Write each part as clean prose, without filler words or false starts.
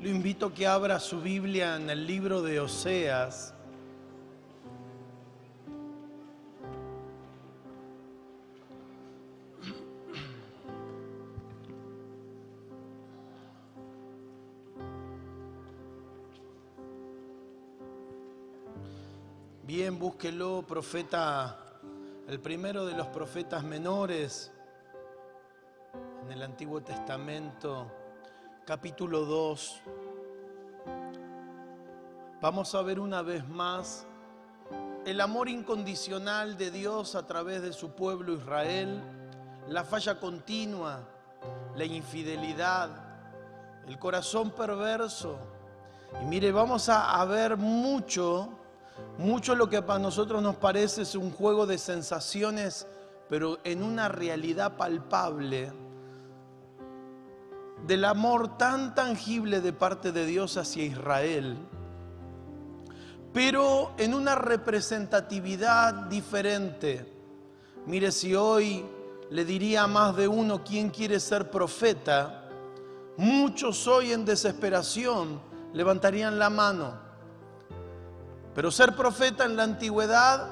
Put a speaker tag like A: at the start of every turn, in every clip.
A: Lo invito a que abra su Biblia en el libro de Oseas. Bien, búsquelo, profeta, el primero de los profetas menores en el Antiguo Testamento, capítulo 2. Vamos a ver una vez más el amor incondicional de Dios a través de su pueblo Israel, la falla continua, la infidelidad, el corazón perverso. Y mire, vamos a ver mucho lo que para nosotros nos parece es un juego de sensaciones, pero en una realidad palpable del amor tan tangible de parte de Dios hacia Israel, pero en una representatividad diferente. Mire, si hoy le diría a más de uno quién quiere ser profeta, muchos hoy en desesperación levantarían la mano. Pero ser profeta en la antigüedad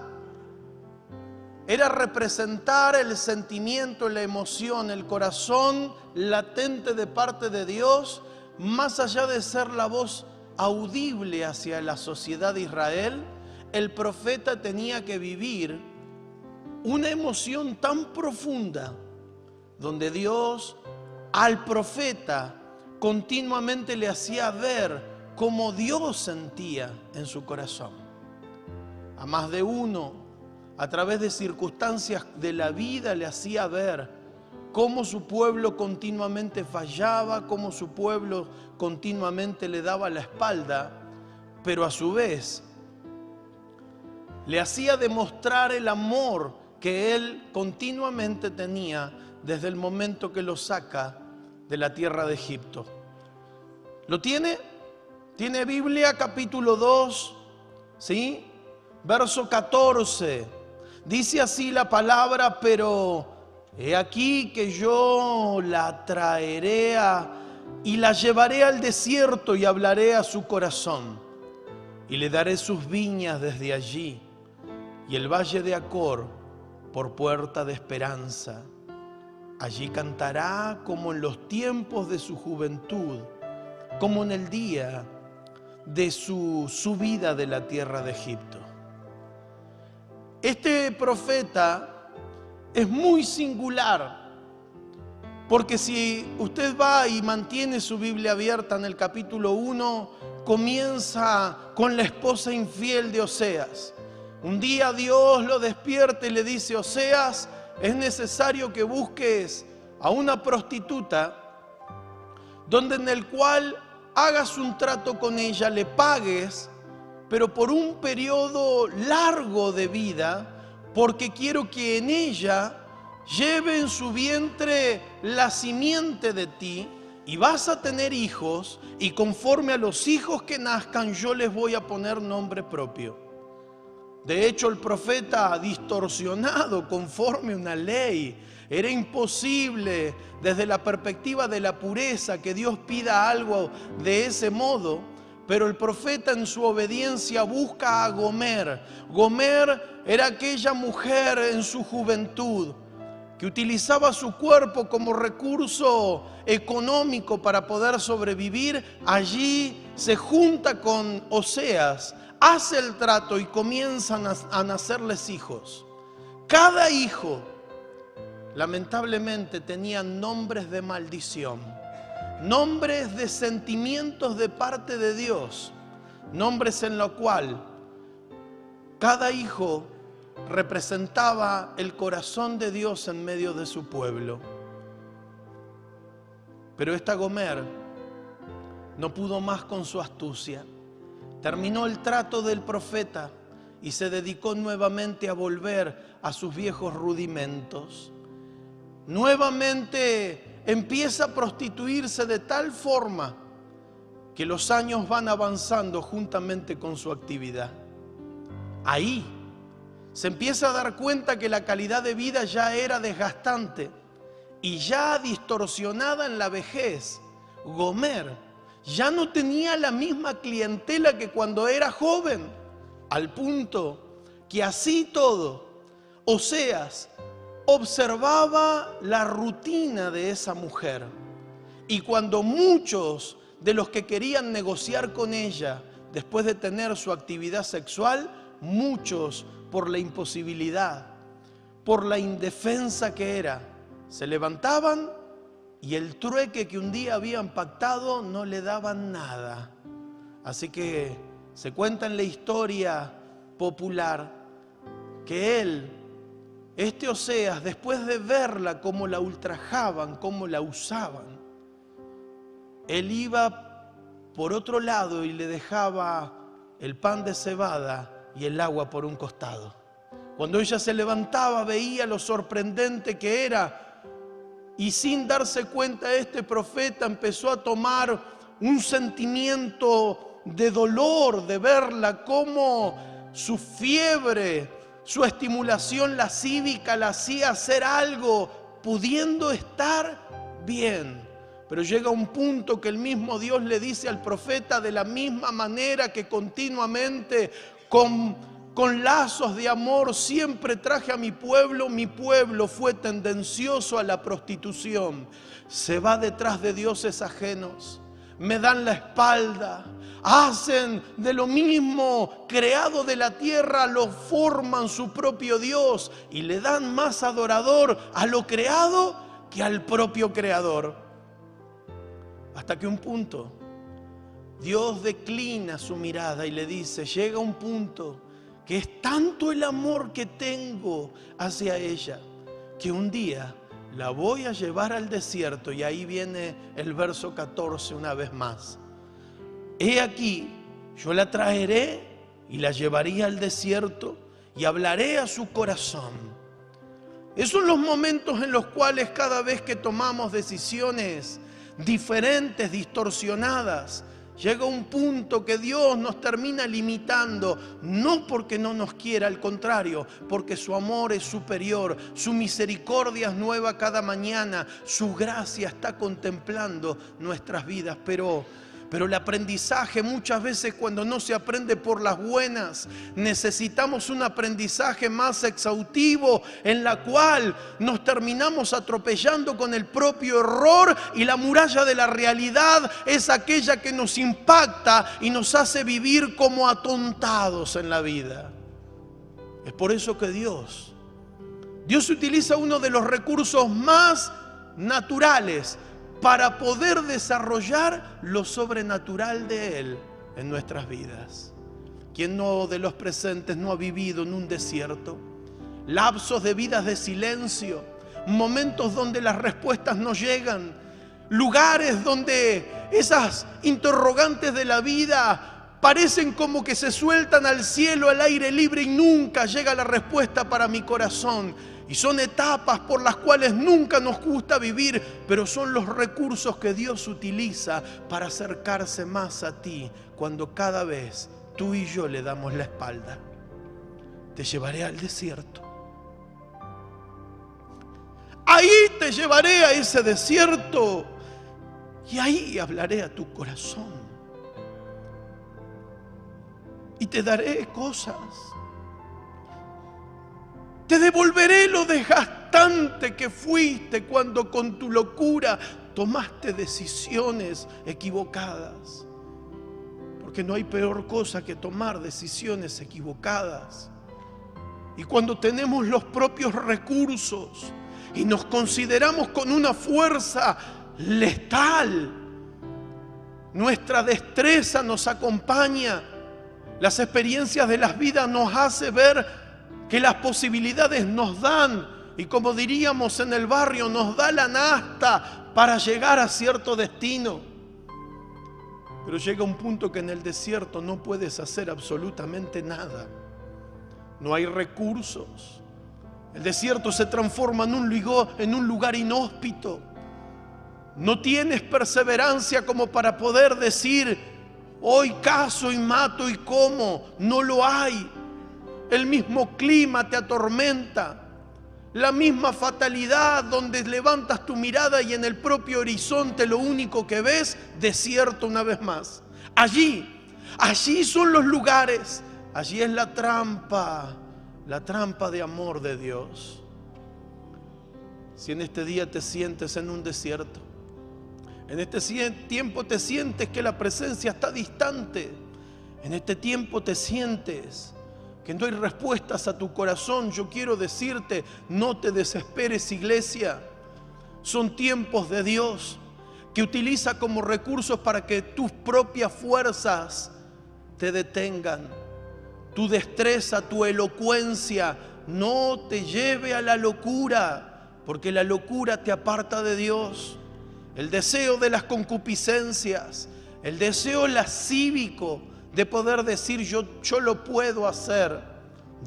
A: era representar el sentimiento, la emoción, el corazón latente de parte de Dios, más allá de ser la voz audible hacia la sociedad de Israel. El profeta tenía que vivir una emoción tan profunda, donde Dios al profeta continuamente le hacía ver cómo Dios sentía en su corazón. A más de uno, a través de circunstancias de la vida, le hacía ver cómo su pueblo continuamente fallaba, cómo su pueblo continuamente le daba la espalda, pero a su vez le hacía demostrar el amor que él continuamente tenía desde el momento que lo saca de la tierra de Egipto. ¿Lo tiene? ¿Tiene Biblia? Capítulo 2, ¿sí? Verso 14. Dice así la palabra: pero he aquí que yo la traeré y la llevaré al desierto y hablaré a su corazón. Y le daré sus viñas desde allí y el valle de Acor por puerta de esperanza. Allí cantará como en los tiempos de su juventud, como en el día de su subida de la tierra de Egipto. Este profeta es muy singular, porque si usted va y mantiene su Biblia abierta en el capítulo 1, comienza con la esposa infiel de Oseas. Un día Dios lo despierta y le dice: Oseas, es necesario que busques a una prostituta, donde en el cual hagas un trato con ella, le pagues, pero por un periodo largo de vida, porque quiero que en ella lleve en su vientre la simiente de ti, y vas a tener hijos, y conforme a los hijos que nazcan yo les voy a poner nombre propio. De hecho, el profeta distorsionado conforme a una ley. Era imposible desde la perspectiva de la pureza que Dios pida algo de ese modo. Pero el profeta en su obediencia busca a Gomer. Gomer era aquella mujer en su juventud que utilizaba su cuerpo como recurso económico para poder sobrevivir. Allí se junta con Oseas, hace el trato y comienzan a nacerles hijos. Cada hijo, lamentablemente, tenía nombres de maldición, nombres de sentimientos de parte de Dios, nombres en los cuales cada hijo representaba el corazón de Dios en medio de su pueblo. Pero esta Gomer no pudo más con su astucia. Terminó el trato del profeta y se dedicó nuevamente a volver a sus viejos rudimentos. Nuevamente empieza a prostituirse de tal forma que los años van avanzando juntamente con su actividad. Ahí se empieza a dar cuenta que la calidad de vida ya era desgastante y ya distorsionada en la vejez. Gomer ya no tenía la misma clientela que cuando era joven, al punto que así todo, Oseas observaba la rutina de esa mujer. Y cuando muchos de los que querían negociar con ella, después de tener su actividad sexual, muchos por la imposibilidad, por la indefensa que era, se levantaban y el trueque que un día habían pactado no le daban nada. Así que se cuenta en la historia popular que este Oseas, después de verla cómo la ultrajaban, cómo la usaban, él iba por otro lado y le dejaba el pan de cebada y el agua por un costado. Cuando ella se levantaba, veía lo sorprendente que era, y sin darse cuenta, este profeta empezó a tomar un sentimiento de dolor de verla, cómo su fiebre, su estimulación lascívica la hacía hacer algo, pudiendo estar bien. Pero llega un punto que el mismo Dios le dice al profeta: de la misma manera que continuamente con lazos de amor siempre traje a mi pueblo fue tendencioso a la prostitución. Se va detrás de dioses ajenos, me dan la espalda, hacen de lo mismo creado de la tierra, lo forman su propio Dios y le dan más adorador a lo creado que al propio creador. Hasta que un punto Dios declina su mirada y le dice, llega un punto que es tanto el amor que tengo hacia ella, que un día la voy a llevar al desierto. Y ahí viene el verso 14 una vez más. He aquí, yo la traeré y la llevaré al desierto y hablaré a su corazón. Esos son los momentos en los cuales cada vez que tomamos decisiones diferentes, distorsionadas, llega un punto que Dios nos termina limitando, no porque no nos quiera, al contrario, porque su amor es superior, su misericordia es nueva cada mañana, su gracia está contemplando nuestras vidas. Pero el aprendizaje muchas veces, cuando no se aprende por las buenas, necesitamos un aprendizaje más exhaustivo, en la cual nos terminamos atropellando con el propio error, y la muralla de la realidad es aquella que nos impacta y nos hace vivir como atontados en la vida. Es por eso que Dios utiliza uno de los recursos más naturales para poder desarrollar lo sobrenatural de Él en nuestras vidas. ¿Quién no de los presentes no ha vivido en un desierto? Lapsos de vidas de silencio, momentos donde las respuestas no llegan, lugares donde esas interrogantes de la vida parecen como que se sueltan al cielo, al aire libre, y nunca llega la respuesta para mi corazón. Y son etapas por las cuales nunca nos gusta vivir, pero son los recursos que Dios utiliza para acercarse más a ti cuando cada vez tú y yo le damos la espalda. Te llevaré al desierto. Ahí te llevaré a ese desierto y ahí hablaré a tu corazón. Y te daré cosas. Te devolveré lo desgastante que fuiste cuando con tu locura tomaste decisiones equivocadas. Porque no hay peor cosa que tomar decisiones equivocadas. Y cuando tenemos los propios recursos y nos consideramos con una fuerza letal, nuestra destreza nos acompaña. Las experiencias de las vidas nos hacen ver que las posibilidades nos dan, y como diríamos en el barrio, nos da la nafta para llegar a cierto destino. Pero llega un punto que en el desierto no puedes hacer absolutamente nada. No hay recursos. El desierto se transforma en un lugar inhóspito. No tienes perseverancia como para poder decir, hoy cazo y mato y como. No lo hay. El mismo clima te atormenta. La misma fatalidad donde levantas tu mirada y en el propio horizonte lo único que ves, desierto una vez más. Allí son los lugares, allí es la trampa de amor de Dios. Si en este día te sientes en un desierto, en este tiempo te sientes que la presencia está distante, en este tiempo te sientes que no hay respuestas a tu corazón, yo quiero decirte, no te desesperes, iglesia. Son tiempos de Dios que utiliza como recursos para que tus propias fuerzas te detengan. Tu destreza, tu elocuencia no te lleve a la locura, porque la locura te aparta de Dios. El deseo de las concupiscencias, el deseo lascívico de poder decir yo lo puedo hacer,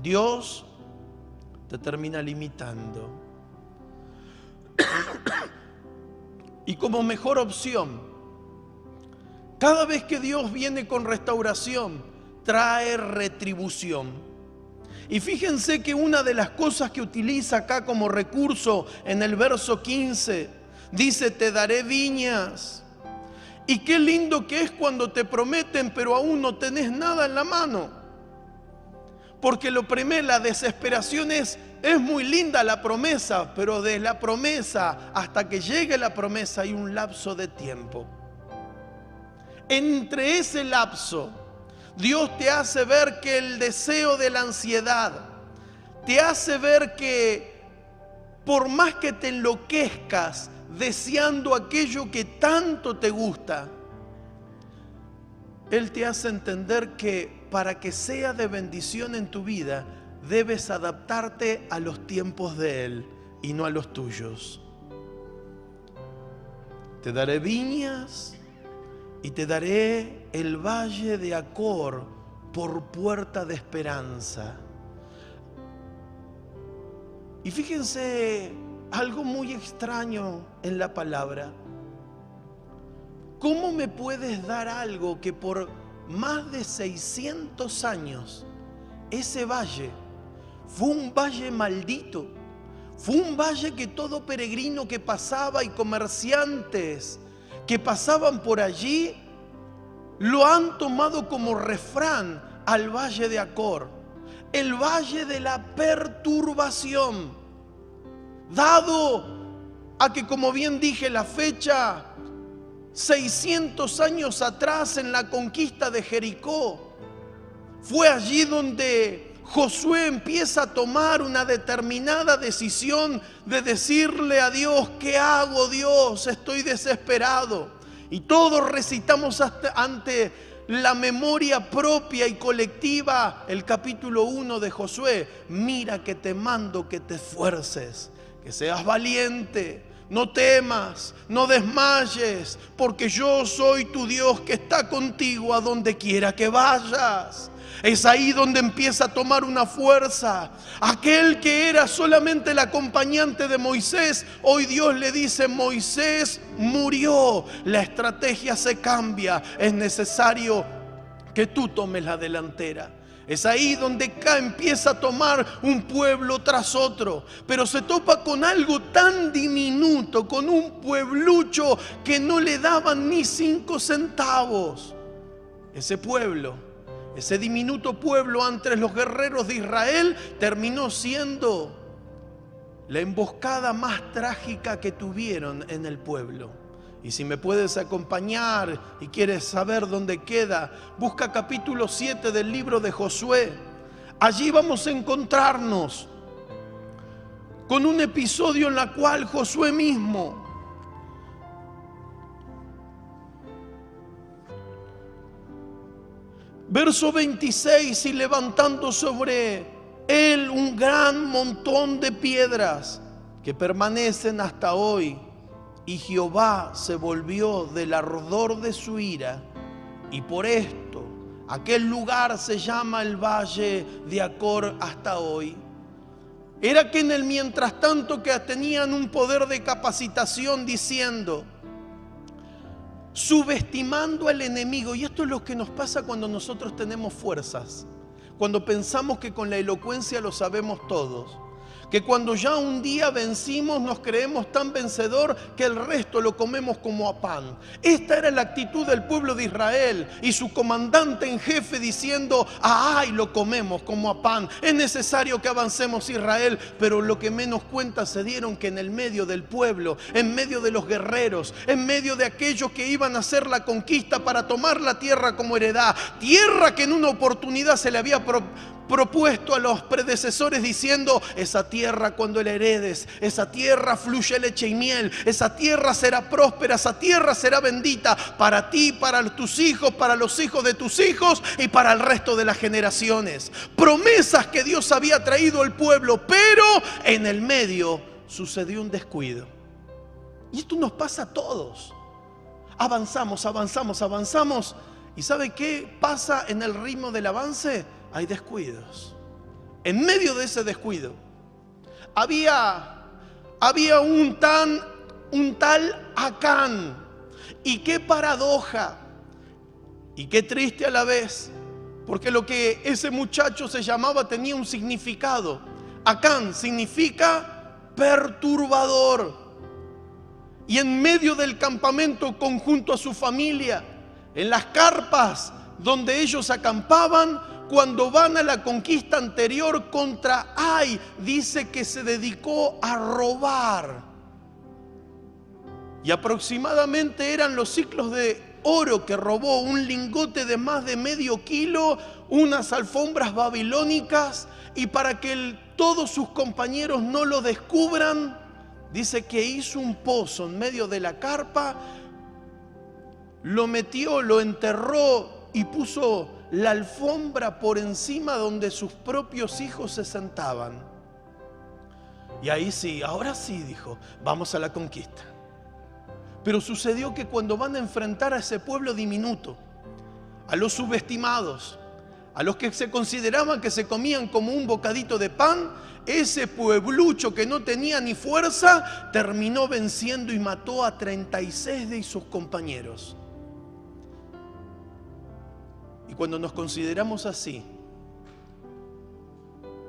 A: Dios te termina limitando. Y como mejor opción, cada vez que Dios viene con restauración, trae retribución. Y fíjense que una de las cosas que utiliza acá como recurso en el verso 15, dice, te daré viñas. Y qué lindo que es cuando te prometen, pero aún no tenés nada en la mano. Porque lo primero, la desesperación es muy linda la promesa, pero de la promesa hasta que llegue la promesa hay un lapso de tiempo. Entre ese lapso, Dios te hace ver que el deseo de la ansiedad, te hace ver que por más que te enloquezcas deseando aquello que tanto te gusta, Él te hace entender que para que sea de bendición en tu vida, debes adaptarte a los tiempos de Él y no a los tuyos. Te daré viñas y te daré el valle de Acor por puerta de esperanza. Y fíjense algo muy extraño en la palabra. ¿Cómo me puedes dar algo que por más de 600 años ese valle fue un valle maldito? Fue un valle que todo peregrino que pasaba y comerciantes que pasaban por allí lo han tomado como refrán al valle de Acor, el valle de la perturbación. Dado a que, como bien dije, la fecha 600 años atrás en la conquista de Jericó, fue allí donde Josué empieza a tomar una determinada decisión de decirle a Dios, ¿qué hago, Dios? Estoy desesperado. Y todos recitamos ante la memoria propia y colectiva el capítulo 1 de Josué. Mira que te mando que te esfuerces, que seas valiente, no temas, no desmayes, porque yo soy tu Dios que está contigo a donde quiera que vayas. Es ahí donde empieza a tomar una fuerza. Aquel que era solamente el acompañante de Moisés, hoy Dios le dice, Moisés murió, la estrategia se cambia, es necesario que tú tomes la delantera. Es ahí donde empieza a tomar un pueblo tras otro, pero se topa con algo tan diminuto, con un pueblucho que no le daban ni 5 centavos. Ese pueblo, ese diminuto pueblo entre los guerreros de Israel, terminó siendo la emboscada más trágica que tuvieron en el pueblo. Y si me puedes acompañar y quieres saber dónde queda, busca capítulo 7 del libro de Josué. Allí vamos a encontrarnos con un episodio en el cual Josué mismo verso 26, y levantando sobre él un gran montón de piedras que permanecen hasta hoy. Y Jehová se volvió del ardor de su ira, y por esto aquel lugar se llama el Valle de Acor hasta hoy. Era que en el mientras tanto que tenían un poder de capacitación diciendo, subestimando al enemigo. Y esto es lo que nos pasa cuando nosotros tenemos fuerzas, cuando pensamos que con la elocuencia lo sabemos todos. Que cuando ya un día vencimos nos creemos tan vencedor que el resto lo comemos como a pan. Esta era la actitud del pueblo de Israel y su comandante en jefe diciendo: ay, lo comemos como a pan. Es necesario que avancemos, Israel. Pero lo que menos cuenta se dieron que en el medio del pueblo, en medio de los guerreros, en medio de aquellos que iban a hacer la conquista para tomar la tierra como heredad, tierra que en una oportunidad se le había propuesto a los predecesores diciendo: esa tierra cuando la heredes, esa tierra fluye leche y miel, esa tierra será próspera, esa tierra será bendita para ti, para tus hijos, para los hijos de tus hijos y para el resto de las generaciones. Promesas que Dios había traído al pueblo, pero en el medio sucedió un descuido. Y esto nos pasa a todos. Avanzamos, avanzamos, avanzamos. ¿Y sabe qué pasa en el ritmo del avance? Hay descuidos. En medio de ese descuido había un tal Acán. Y qué paradoja y qué triste a la vez, porque lo que ese muchacho se llamaba tenía un significado. Acán significa perturbador. Y en medio del campamento, junto a su familia, en las carpas donde ellos acampaban, cuando van a la conquista anterior contra Ai, dice que se dedicó a robar. Y aproximadamente eran los ciclos de oro que robó, un lingote de más de medio kilo, unas alfombras babilónicas, y para que todos sus compañeros no lo descubran, dice que hizo un pozo en medio de la carpa, lo metió, lo enterró y puso la alfombra por encima donde sus propios hijos se sentaban. Y ahí sí, ahora sí, dijo, vamos a la conquista. Pero sucedió que cuando van a enfrentar a ese pueblo diminuto, a los subestimados, a los que se consideraban que se comían como un bocadito de pan, ese pueblucho que no tenía ni fuerza terminó venciendo y mató a 36 de sus compañeros. Y cuando nos consideramos así,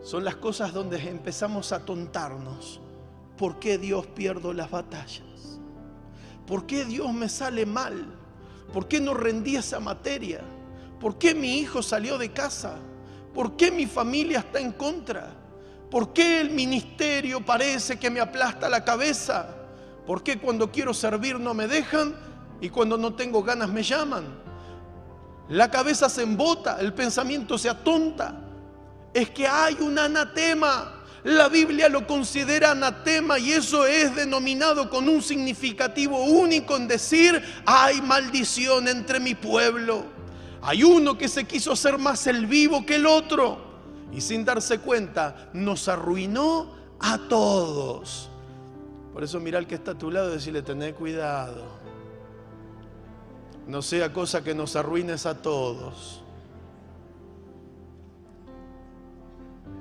A: son las cosas donde empezamos a tontarnos. ¿Por qué Dios pierdo las batallas? ¿Por qué Dios me sale mal? ¿Por qué no rendí esa materia? ¿Por qué mi hijo salió de casa? ¿Por qué mi familia está en contra? ¿Por qué el ministerio parece que me aplasta la cabeza? ¿Por qué cuando quiero servir no me dejan y cuando no tengo ganas me llaman? La cabeza se embota, el pensamiento se atonta. Es que hay un anatema. La Biblia lo considera anatema y eso es denominado con un significativo único en decir: hay maldición entre mi pueblo. Hay uno que se quiso hacer más el vivo que el otro y sin darse cuenta nos arruinó a todos. Por eso mira al que está a tu lado y decirle: tené cuidado, no sea cosa que nos arruines a todos.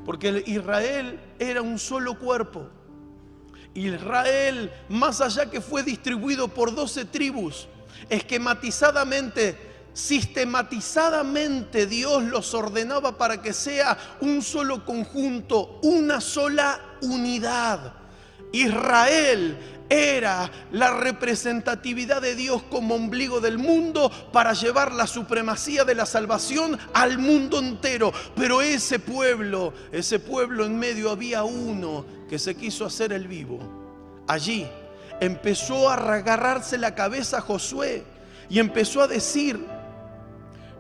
A: Porque Israel era un solo cuerpo. Israel, más allá que fue distribuido por 12 tribus, esquematizadamente, sistematizadamente Dios los ordenaba para que sea un solo conjunto, una sola unidad. Israel era la representatividad de Dios como ombligo del mundo para llevar la supremacía de la salvación al mundo entero. Pero ese pueblo en medio había uno que se quiso hacer el vivo. Allí empezó a agarrarse la cabeza Josué y empezó a decir: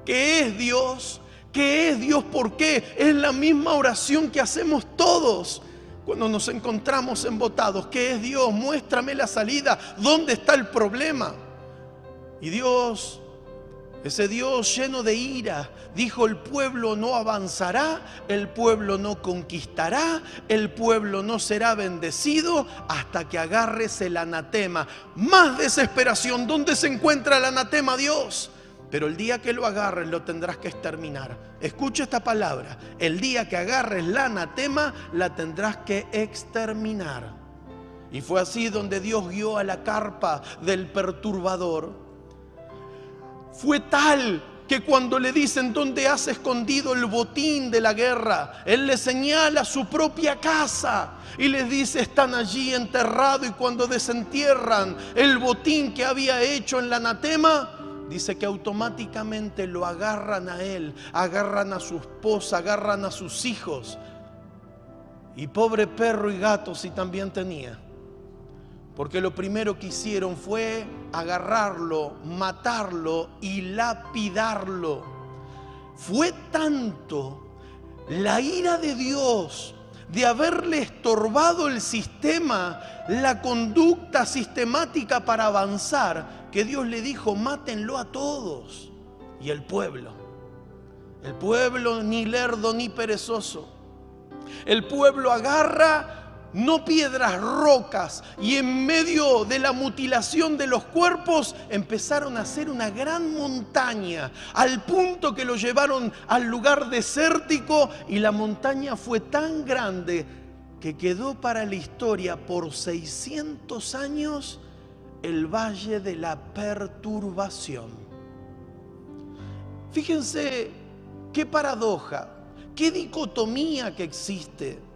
A: ¿qué es Dios? ¿Qué es Dios? ¿Por qué? Es la misma oración que hacemos todos cuando nos encontramos embotados. ¿Qué es Dios? Muéstrame la salida. ¿Dónde está el problema? Y Dios, ese Dios lleno de ira, dijo: el pueblo no avanzará, el pueblo no conquistará, el pueblo no será bendecido hasta que agarres el anatema. Más desesperación. ¿Dónde se encuentra el anatema, Dios? Pero el día que lo agarres lo tendrás que exterminar. Escucha esta palabra: el día que agarres la anatema la tendrás que exterminar. Y fue así donde Dios guió a la carpa del perturbador. Fue tal que cuando le dicen ¿dónde has escondido el botín de la guerra? Él le señala su propia casa y les dice están allí enterrados. Y cuando desentierran el botín que había hecho en el anatema, dice que automáticamente lo agarran a él, agarran a su esposa, agarran a sus hijos. Y pobre perro y gato si también tenía. Porque lo primero que hicieron fue agarrarlo, matarlo y lapidarlo. Fue tanto la ira de Dios de haberle estorbado el sistema, la conducta sistemática para avanzar, que Dios le dijo, mátenlo a todos. Y el pueblo ni lerdo ni perezoso, el pueblo agarra no piedras, rocas, y en medio de la mutilación de los cuerpos empezaron a hacer una gran montaña, al punto que lo llevaron al lugar desértico, y la montaña fue tan grande que quedó para la historia por 600 años el Valle de la Perturbación. Fíjense qué paradoja, qué dicotomía que existe.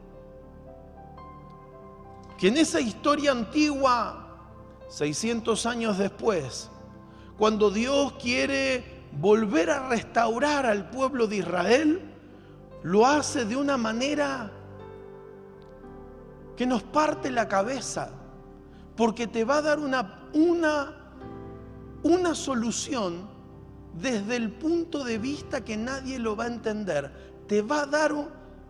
A: Que en esa historia antigua, 600 años después, cuando Dios quiere volver a restaurar al pueblo de Israel, lo hace de una manera que nos parte la cabeza, porque te va a dar una solución desde el punto de vista que nadie lo va a entender. Te va a dar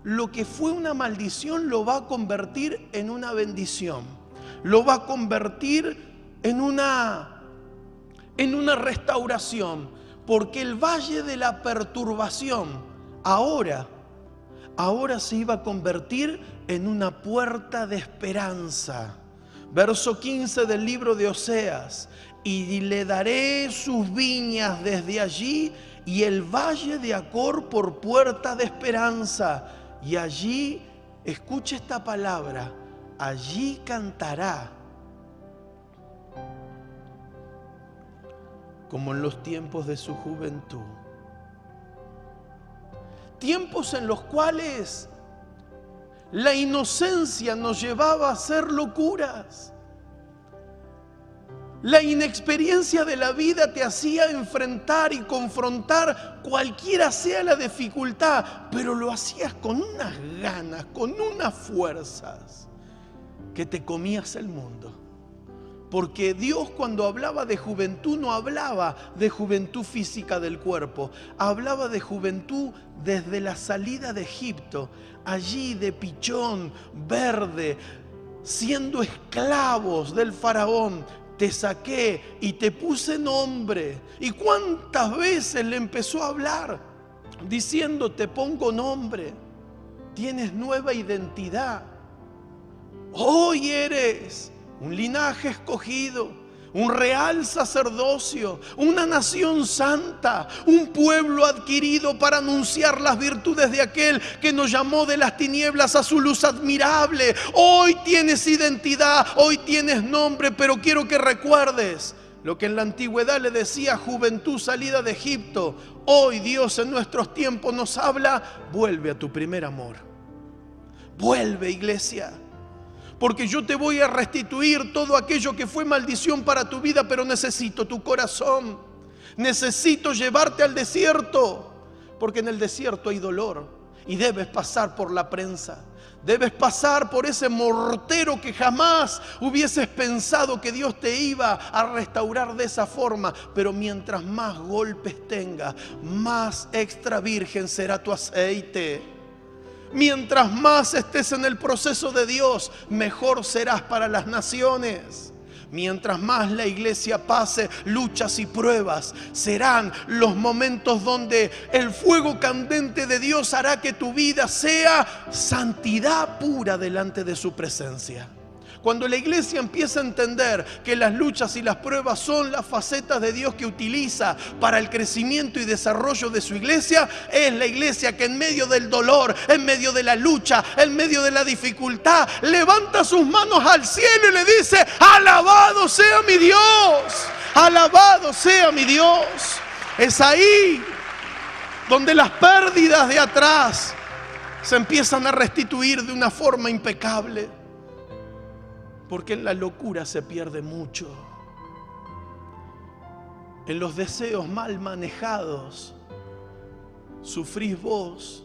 A: lo que fue una maldición, lo va a convertir en una bendición. Lo va a convertir en una restauración. Porque el Valle de la Perturbación ahora se iba a convertir en una puerta de esperanza. Verso 15 del libro de Oseas. Y le daré sus viñas desde allí y el valle de Acor por puerta de esperanza. Y allí, escuche esta palabra, allí cantará como en los tiempos de su juventud. Tiempos en los cuales la inocencia nos llevaba a hacer locuras. La inexperiencia de la vida te hacía enfrentar y confrontar cualquiera sea la dificultad, pero lo hacías con unas ganas, con unas fuerzas, que te comías el mundo. Porque Dios, cuando hablaba de juventud, no hablaba de juventud física del cuerpo, hablaba de juventud desde la salida de Egipto, allí de pichón verde, siendo esclavos del faraón. Te saqué y te puse nombre. ¿Y cuántas veces le empezó a hablar diciendo te pongo nombre? Tienes nueva identidad. Hoy eres un linaje escogido, un real sacerdocio, una nación santa, un pueblo adquirido para anunciar las virtudes de aquel que nos llamó de las tinieblas a su luz admirable. Hoy tienes identidad, hoy tienes nombre, pero quiero que recuerdes lo que en la antigüedad le decía juventud salida de Egipto. Hoy Dios en nuestros tiempos nos habla, vuelve a tu primer amor. Vuelve, iglesia. Porque yo te voy a restituir todo aquello que fue maldición para tu vida, pero necesito tu corazón. Necesito llevarte al desierto, porque en el desierto hay dolor y debes pasar por la prensa. Debes pasar por ese mortero que jamás hubieses pensado que Dios te iba a restaurar de esa forma. Pero mientras más golpes tengas, más extra virgen será tu aceite. Mientras más estés en el proceso de Dios, mejor serás para las naciones. Mientras más la iglesia pase luchas y pruebas, serán los momentos donde el fuego candente de Dios hará que tu vida sea santidad pura delante de su presencia. Cuando la iglesia empieza a entender que las luchas y las pruebas son las facetas de Dios que utiliza para el crecimiento y desarrollo de su iglesia, es la iglesia que en medio del dolor, en medio de la lucha, en medio de la dificultad, levanta sus manos al cielo y le dice: alabado sea mi Dios, alabado sea mi Dios. Es ahí donde las pérdidas de atrás se empiezan a restituir de una forma impecable. Porque en la locura se pierde mucho. En los deseos mal manejados sufrís vos,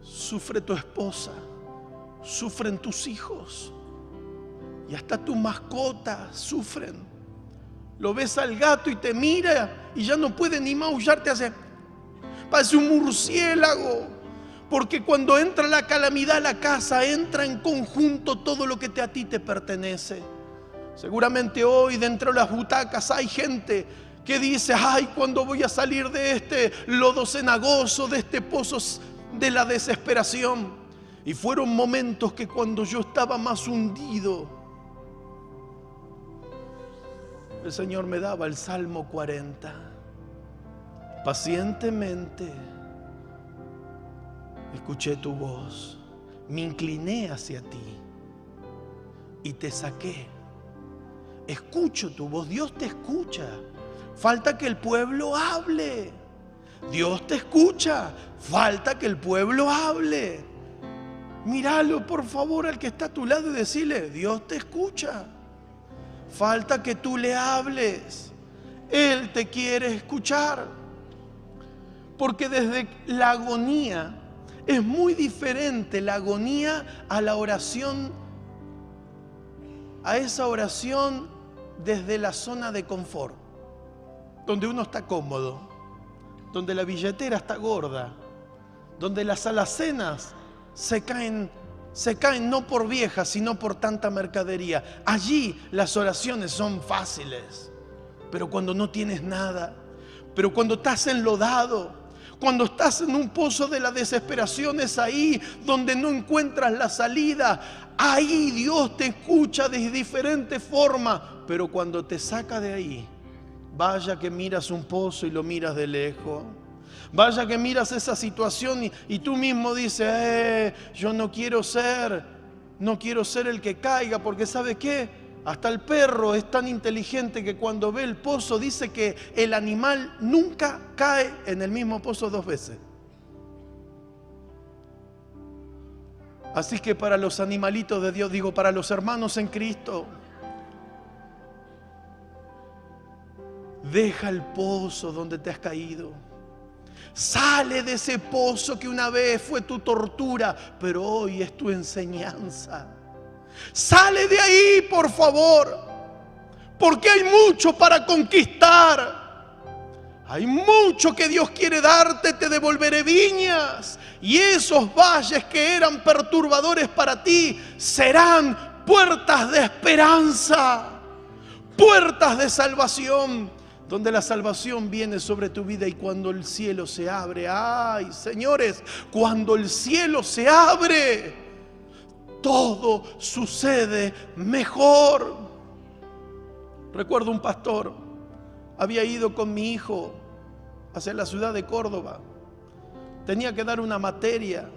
A: sufre tu esposa, sufren tus hijos y hasta tus mascotas sufren. Lo ves al gato y te mira y ya no puede ni maullar, parece un murciélago. Porque cuando entra la calamidad a la casa, entra en conjunto todo lo que a ti te pertenece. Seguramente hoy dentro de las butacas hay gente que dice: ay, ¿cuándo voy a salir de este lodo cenagoso, de este pozo de la desesperación? Y fueron momentos que cuando yo estaba más hundido, el Señor me daba el Salmo 40. Pacientemente escuché tu voz, me incliné hacia ti y te saqué. Escucho tu voz, Dios te escucha. Falta que el pueblo hable. Dios te escucha. Falta que el pueblo hable. Míralo por favor al que está a tu lado y decirle: Dios te escucha. Falta que tú le hables. Él te quiere escuchar. Porque desde la agonía es muy diferente la agonía a la oración, a esa oración desde la zona de confort, donde uno está cómodo, donde la billetera está gorda, donde las alacenas se caen no por viejas, sino por tanta mercadería. Allí las oraciones son fáciles, pero cuando no tienes nada, pero cuando estás enlodado, cuando estás en un pozo de la desesperación, es ahí donde no encuentras la salida. Ahí Dios te escucha de diferentes formas, pero cuando te saca de ahí, vaya que miras un pozo y lo miras de lejos. Vaya que miras esa situación y tú mismo dices: yo no quiero ser el que caiga, porque ¿sabe qué? Hasta el perro es tan inteligente que cuando ve el pozo dice que el animal nunca cae en el mismo pozo 2 veces. Así que para los animalitos de Dios, digo, para los hermanos en Cristo, deja el pozo donde te has caído. Sale de ese pozo que una vez fue tu tortura, pero hoy es tu enseñanza. Sale de ahí, por favor, porque hay mucho para conquistar. Hay mucho que Dios quiere darte. Te devolveré viñas, y esos valles que eran perturbadores para ti serán puertas de esperanza, puertas de salvación, donde la salvación viene sobre tu vida. Y cuando el cielo se abre, ay, señores, cuando el cielo se abre, todo sucede mejor. Recuerdo un pastor, había ido con mi hijo hacia la ciudad de Córdoba. Tenía que dar una materia.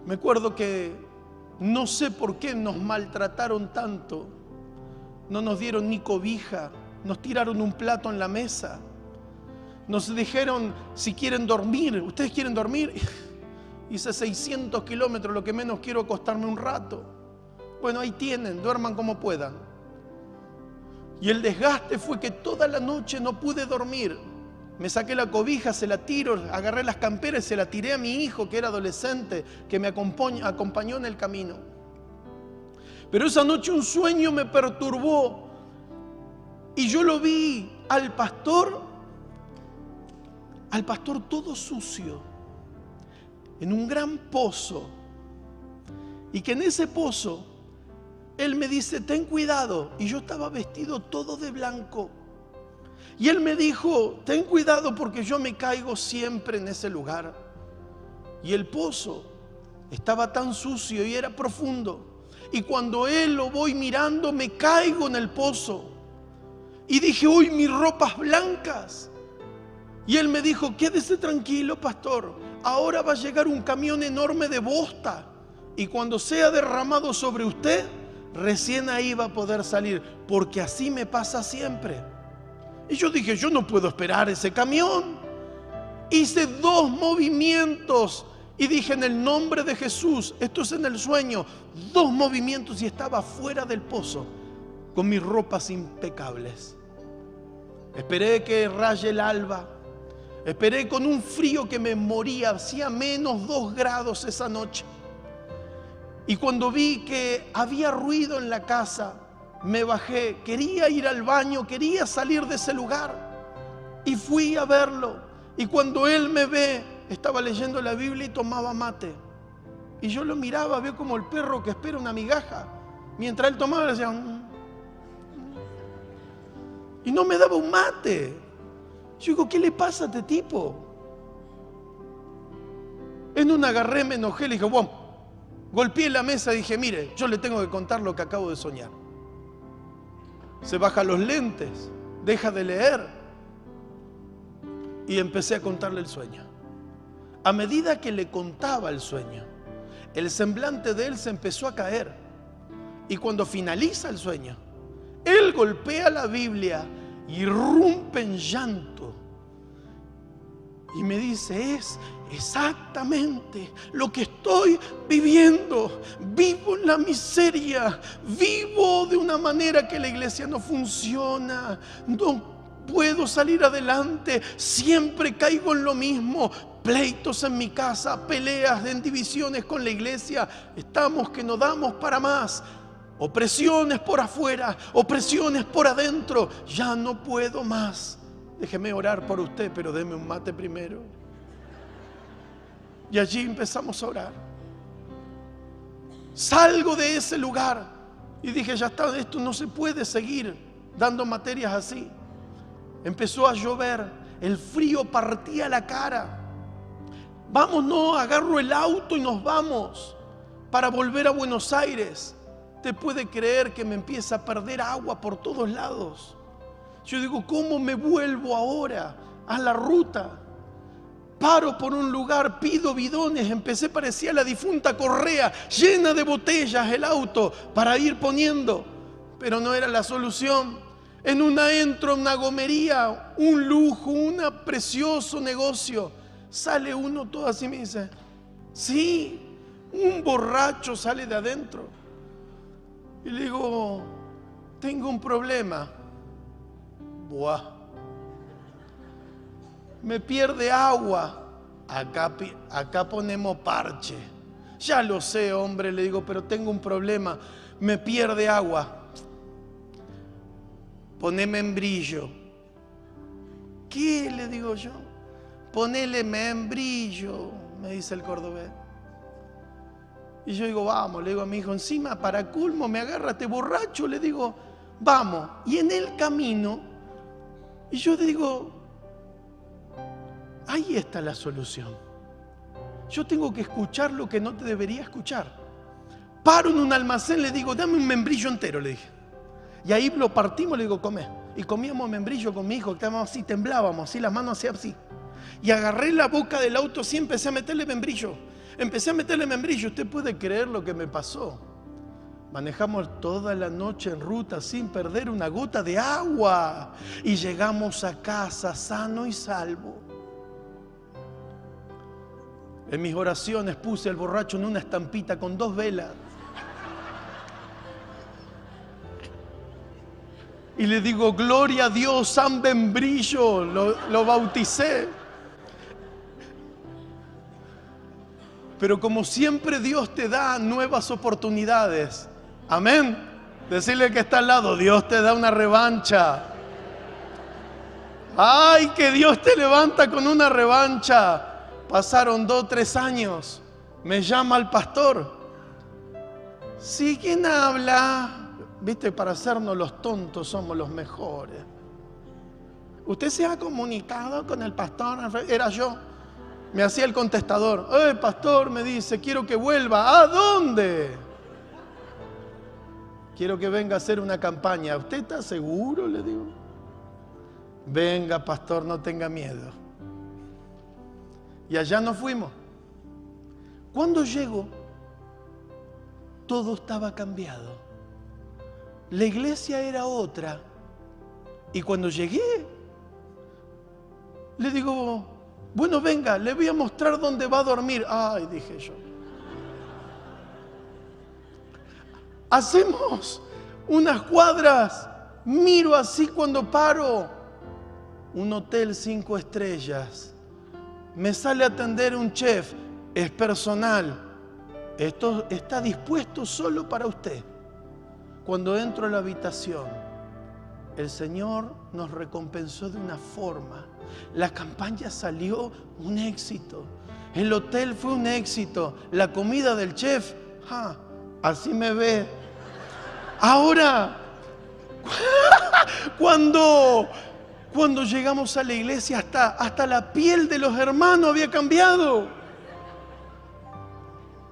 A: Me acuerdo que no sé por qué nos maltrataron tanto. No nos dieron ni cobija, nos tiraron un plato en la mesa. Nos dijeron: si quieren dormir, ¿ustedes quieren dormir? Hice 600 kilómetros, lo que menos quiero es acostarme un rato. Bueno, ahí tienen, duerman como puedan. Y el desgaste fue que toda la noche no pude dormir. Me saqué la cobija, se la tiro, agarré las camperas y se la tiré a mi hijo, que era adolescente, que me acompañó en el camino. Pero esa noche un sueño me perturbó y yo lo vi al pastor todo sucio, en un gran pozo, y que en ese pozo él me dice: ten cuidado. Y yo estaba vestido todo de blanco, y él me dijo: ten cuidado porque yo me caigo siempre en ese lugar. Y el pozo estaba tan sucio y era profundo, y cuando él lo voy mirando me caigo en el pozo, y dije: uy, mis ropas blancas. Y él me dijo: quédese tranquilo, pastor, ahora va a llegar un camión enorme de bosta, y cuando sea derramado sobre usted, recién ahí va a poder salir, porque así me pasa siempre. Y yo dije, yo no puedo esperar ese camión. Hice 2 movimientos y dije, en el nombre de Jesús, esto es en el sueño, 2 movimientos y estaba fuera del pozo con mis ropas impecables. Esperé que raye el alba. Esperé con un frío que me moría, hacía menos 2 grados esa noche. Y cuando vi que había ruido en la casa, me bajé, quería ir al baño, quería salir de ese lugar. Y fui a verlo. Y cuando él me ve, estaba leyendo la Biblia y tomaba mate. Y yo lo miraba, veo como el perro que espera una migaja. Mientras él tomaba, le decía... Y no me daba un mate. Yo digo, ¿qué le pasa a este tipo? En una agarré, me enojé, le dije, bueno, golpeé la mesa y dije, mire, yo le tengo que contar lo que acabo de soñar. Se baja los lentes, deja de leer. Y empecé a contarle el sueño. A medida que le contaba el sueño, el semblante de él se empezó a caer. Y cuando finaliza el sueño, él golpea la Biblia y irrumpe en llanto. Y me dice, es exactamente lo que estoy viviendo. Vivo en la miseria, vivo de una manera que la iglesia no funciona, no puedo salir adelante, siempre caigo en lo mismo, pleitos en mi casa, peleas en divisiones con la iglesia, estamos que no damos para más, opresiones por afuera, opresiones por adentro, ya no puedo más. Déjeme orar por usted, pero deme un mate primero. Y allí empezamos a orar. Salgo de ese lugar y dije, ya está, esto no se puede seguir dando materias así. Empezó a llover, el frío partía la cara. Vamos, no, agarro el auto y nos vamos para volver a Buenos Aires. ¿Te puede creer que me empieza a perder agua por todos lados? Yo digo, ¿cómo me vuelvo ahora a la ruta? Paro por un lugar, pido bidones, empecé, parecía la difunta Correa, llena de botellas el auto para ir poniendo, pero no era la solución. En entro, una gomería, un lujo, un precioso negocio. Sale uno todo así y me dice, sí, un borracho sale de adentro. Y le digo, tengo un problema. Buah. Me pierde agua. Acá ponemos parche. Ya lo sé, hombre, le digo, pero tengo un problema. Me pierde agua. Poné membrillo. ¿Qué? Le digo yo. Ponele membrillo, me dice el cordobés. Y yo digo, vamos, le digo a mi hijo, encima para colmo me agarra este borracho, le digo, vamos. Y en el camino, y yo digo, ahí está la solución. Yo tengo que escuchar lo que no te debería escuchar. Paro en un almacén, le digo, dame un membrillo entero, le dije. Y ahí lo partimos, le digo, come. Y comíamos membrillo con mi hijo, que estábamos así, temblábamos, así, las manos así, así. Y agarré la boca del auto, así, empecé a meterle membrillo. ¿Usted puede creer lo que me pasó? Manejamos toda la noche en ruta sin perder una gota de agua. Y llegamos a casa sano y salvo. En mis oraciones puse al borracho en una estampita con 2 velas. Y le digo, gloria a Dios, San Membrillo, lo bauticé. Pero como siempre Dios te da nuevas oportunidades. Amén. Decirle que está al lado, Dios te da una revancha. Ay, que Dios te levanta con una revancha. Pasaron 2 o 3 años. Me llama el pastor. ¿Sí? ¿Quién habla? Viste, para hacernos los tontos somos los mejores. ¿Usted se ha comunicado con el pastor? Era yo. Me hacía el contestador. Pastor, me dice, quiero que vuelva. ¿A dónde? Quiero que venga a hacer una campaña. ¿Usted está seguro? Le digo. Venga, pastor, no tenga miedo. Y allá nos fuimos. Cuando llego, todo estaba cambiado. La iglesia era otra. Y cuando llegué, Le digo, bueno, venga, le voy a mostrar dónde va a dormir. Ay, dije yo. Hacemos unas cuadras, miro así cuando paro. Un hotel 5 estrellas. Me sale a atender un chef, es personal. Esto está dispuesto solo para usted. Cuando entro a la habitación, el Señor nos recompensó de una forma. La campaña salió un éxito. El hotel fue un éxito. La comida del chef, así me ve. Ahora, cuando llegamos a la iglesia, hasta la piel de los hermanos había cambiado.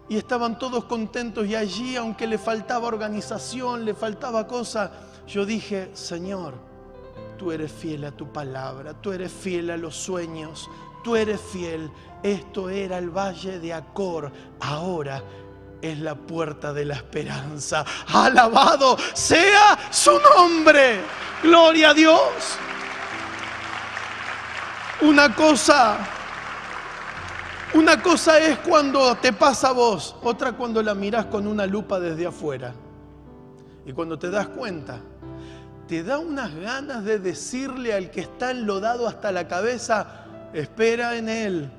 A: Y estaban todos contentos, y allí, aunque le faltaba organización, le faltaba cosa, yo dije, Señor, tú eres fiel a tu palabra, tú eres fiel a los sueños, tú eres fiel. Esto era el valle de Acor, ahora es la puerta de la esperanza. Alabado sea su nombre. Gloria a Dios. Una cosa es cuando te pasa a vos, otra cuando la mirás con una lupa desde afuera. Y cuando te das cuenta, te da unas ganas de decirle al que está enlodado hasta la cabeza, espera en Él,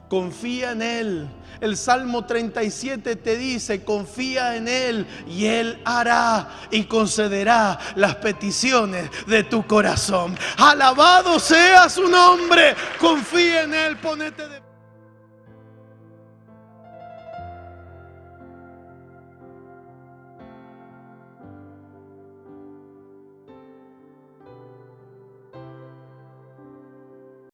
A: confía en Él. El Salmo 37 te dice, confía en Él y Él hará y concederá las peticiones de tu corazón. Alabado sea su nombre, confía en Él, ponete de...